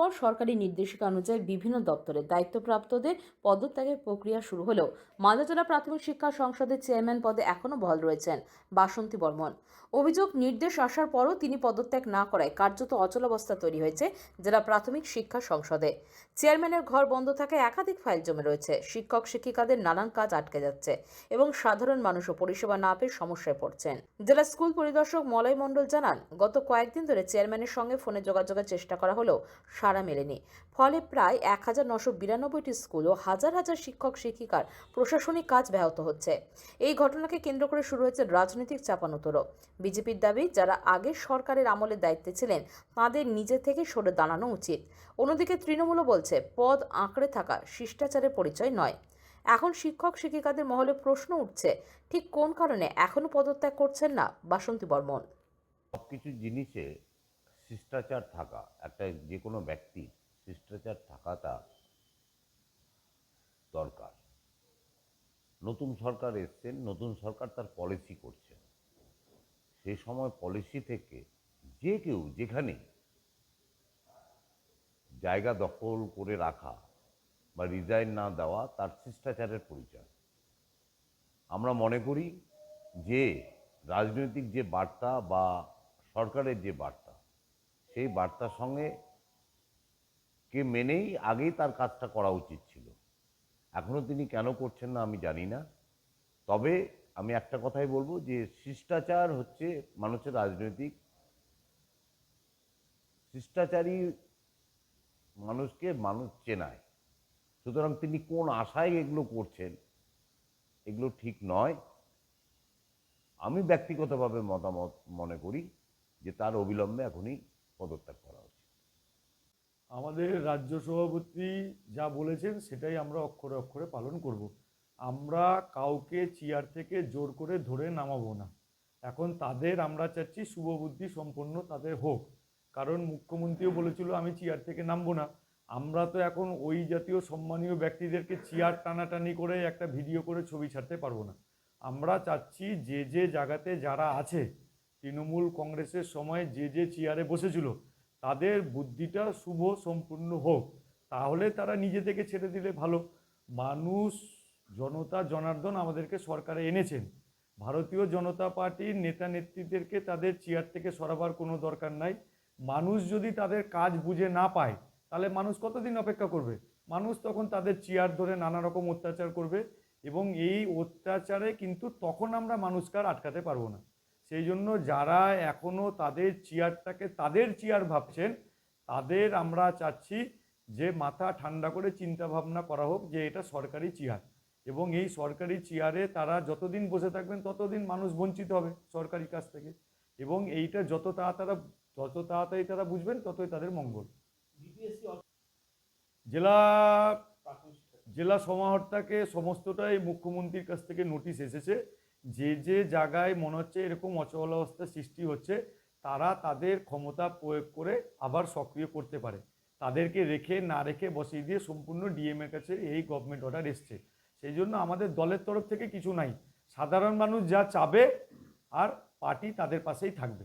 পর সরকারি নির্দেশিকা অনুযায়ী বিভিন্ন দপ্তরের দায়িত্বপ্রাপ্তদের পদত্যাগের প্রক্রিয়া শুরু হলেও মালদা জেলা প্রাথমিক শিক্ষা সংসদের চেয়ারম্যান পদে এখনও বহাল রয়েছেন বাসন্তী বর্মন। অভিযোগ, নির্দেশ আসার পরও তিনি পদত্যাগ না করায় কার্যত অচলাবস্থা তৈরি হয়েছে জেলা প্রাথমিক শিক্ষা সংসদে। চেয়ারম্যানের ঘর বন্ধ থাকায় একাধিক ফাইল জমে রয়েছে, শিক্ষক শিক্ষিকাদের নানান কাজ আটকে যাচ্ছে এবং সাধারণ মানুষও পরিষেবা না পেয়ে সমস্যায় পড়ছেন। জেলা স্কুল পরিদর্শক মলয় মণ্ডল জানান, গত কয়েকদিন ধরে চেয়ারম্যানের সঙ্গে ফোনে যোগাযোগের চেষ্টা করা হলেও সাড়া মেলেনি। ফলে প্রায় 1992টি স্কুল ও হাজার হাজার শিক্ষক শিক্ষিকার প্রশাসনিক কাজ ব্যাহত হচ্ছে। এই ঘটনাকে কেন্দ্র করে শুরু হয়েছে রাজনৈতিক চাপানোতরও। বিজেপির দাবি, যারা আগের সরকারের আমলে দায়িত্বে ছিলেন তাদের নিজে থেকে সরে দাঁড়ানো উচিত। অন্যদিকে তৃণমূলও বলছে, পদ আঁকড়ে থাকা শিষ্টাচারের পরিচয় নয়। এখন শিক্ষক শিক্ষিকাদের মহলে প্রশ্ন উঠছে, ঠিক কোন কারণে এখনো পদত্যাগ করছেন না বাসন্তী বর্মন। সবকিছু জিনিসে শিষ্টাচার থাকা, একটা যে কোনো ব্যক্তি শিষ্টাচার থাকাটা দরকার। নতুন সরকার এসছেন, নতুন সরকার তার পলিসি করছে। সেই সময় পলিসি থেকে যে কেউ যেখানে জায়গা দখল করে রাখা বা রিজাইন না দেওয়া তার শিষ্টাচারের পরিচয়। আমরা মনে করি যে রাজনৈতিক যে বার্তা বা সরকারের যে বার্তা, সেই বার্তার সঙ্গে কে মেনেই আগেই তার কাজটা করা উচিত ছিল। এখনও তিনি কেন করছেন না আমি জানি না। তবে আমি একটা কথাই বলবো যে শিষ্টাচার হচ্ছে মানুষের রাজনৈতিক শিষ্টাচারী মানুষকে মানুষ চেনায়। সুতরাং তিনি কোন আশায় এগুলো করছেন, এগুলো ঠিক নয়। আমি ব্যক্তিগতভাবে মতামত মনে করি যে তার অবিলম্বে এখনই পদত্যাগ করা উচিত। আমাদের রাজ্য সভাপতি যা বলেছেন সেটাই আমরা অক্ষরে অক্ষরে পালন করব। আমরা কাউকে চেয়ার থেকে জোর করে ধরে নামাবো না। এখন তাদের আমরা চাচ্ছি শুভবুদ্ধি সম্পন্ন তাদের হোক, কারণ মুখ্যমন্ত্রীও বলেছিল আমি চেয়ার থেকে নামবো না। আমরা তো এখন ওই জাতীয় সম্মানীয় ব্যক্তিদেরকে চেয়ার টানাটানি করে একটা ভিডিও করে ছবি ছাড়তে পারবো না। আমরা চাচ্ছি যে যে জায়গাতে যারা আছে, তৃণমূল কংগ্রেসের সময় যে যে চেয়ারে বসেছিল তাদের বুদ্ধিটা শুভ সম্পূর্ণ হোক, তাহলে তারা নিজে থেকে ছেড়ে দিলে ভালো। মানুষ, জনতা জনার্দন আমাদেরকে সরকারে এনেছেন। ভারতীয় জনতা পার্টির নেতা নেত্রীদেরকে তাদের চেয়ার থেকে সরাবার কোনো দরকার নাই। মানুষ যদি তাদের কাজ বুঝে না পায় তাহলে মানুষ কতদিন অপেক্ষা করবে? মানুষ তখন তাদের চেয়ার ধরে নানা রকম অত্যাচার করবে, এবং এই অত্যাচারে কিন্তু তখন আমরা মানুষকে আর আটকাতে পারবো না। সেই জন্য যারা এখনও তাদের চেয়ারটাকে তাদের চেয়ার ভাবছেন, তাদের আমরা চাচ্ছি যে মাথা ঠান্ডা করে চিন্তা ভাবনা করা হোক যে এটা সরকারি চেয়ার, এবং এই সরকারি চেয়ারে তারা যতদিন বসে থাকবেন ততদিন মানুষ বঞ্চিত হবে সরকারি কাছ থেকে, এবং এইটা যত তাড়াতাড়ি তারা বুঝবেন ততই তাদের মঙ্গল। জেলা জেলা সমাহর্তাকে সমস্তটাই মুখ্যমন্ত্রীর কাছ থেকে নোটিশ এসেছে। যে যে জায়গায় মনে হচ্ছে এরকম অচলাবস্থা সৃষ্টি হচ্ছে তারা তাদের ক্ষমতা প্রয়োগ করে আবার সক্রিয় করতে পারে। তাদেরকে রেখে না রেখে বসিয়ে দিয়ে সম্পূর্ণ ডিএমের কাছে এই গভর্নমেন্ট অর্ডার এসছে। সেই জন্য আমাদের দলের তরফ থেকে কিছু নাই, সাধারণ মানুষ যা চাবে আর পার্টি তাদের পাশেই থাকবে।